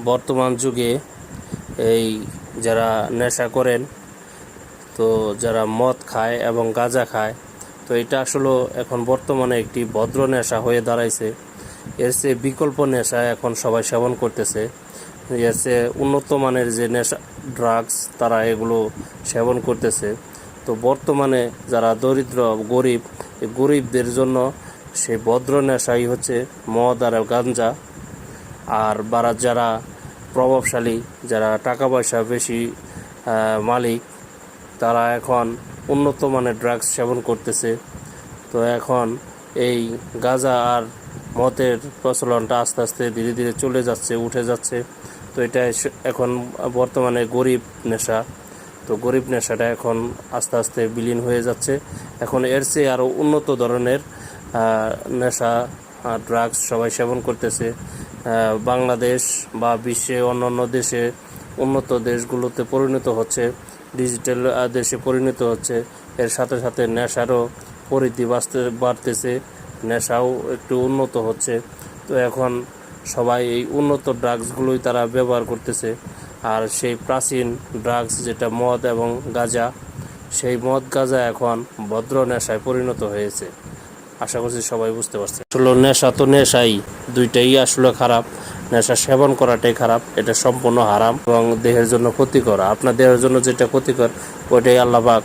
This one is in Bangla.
বর্তমান যুগে এই যারা নেশা করেন, তো যারা মদ খায় এবং গাঁজা খায়, তো এটা আসলে এখন বর্তমানে একটি ভদ্র নেশা হয়ে দাঁড়াইছে। এর চেয়ে বিকল্প নেশা এখন সবাই সেবন করতেছে। এর চেয়ে উন্নত মানের যে নেশা ড্রাগস তারা এগুলো সেবন করতেছে। তো বর্তমানে যারা দরিদ্র গরিব, এই গরিবদের জন্য সেই ভদ্র নেশাই হচ্ছে মদ আর গাঞ্জা। আর যারা প্রভাবশালী, যারা টাকা পয়সা বেশি মালিক, তারা এখন উন্নত মানের ড্রাগস সেবন করতেছে। তো এখন এই গাঁজা আর মদের প্রচলনটা আস্তে আস্তে ধীরে ধীরে চলে যাচ্ছে, উঠে যাচ্ছে। তো এটা এখন বর্তমানে গরিব নেশা। তো গরিব নেশাটা এখন আস্তে আস্তে বিলীন হয়ে যাচ্ছে। এখন এর চেয়ে আরও উন্নত ধরনের নেশা ড্রাগস সবাই সেবন করতেছে। বাংলাদেশ বা বিশ্বে অন্যান্য দেশে, উন্নত দেশগুলোতে পরিণত হচ্ছে, ডিজিটাল দেশে পরিণত হচ্ছে। এর সাথে সাথে নেশারও পরিধি বাড়তেছে, নেশাও একটু উন্নত হচ্ছে। তো এখন সবাই এই উন্নত ড্রাগসগুলোই তারা ব্যবহার করতেছে। আর সেই প্রাচীন ড্রাগস যেটা মদ এবং গাঁজা, সেই মদ গাঁজা এখন ভদ্র নেশায় পরিণত হয়েছে। আশা করছি সবাই বুঝতে পারছে। আসলে নেশা তো নেশাই, দুইটাই আসলে খারাপ। নেশা সেবন করাটাই খারাপ, এটা সম্পূর্ণ হারাম এবং দেহের জন্য ক্ষতিকর। আপনার দেহের জন্য যেটা ক্ষতিকর ওইটাই আল্লাহ পাক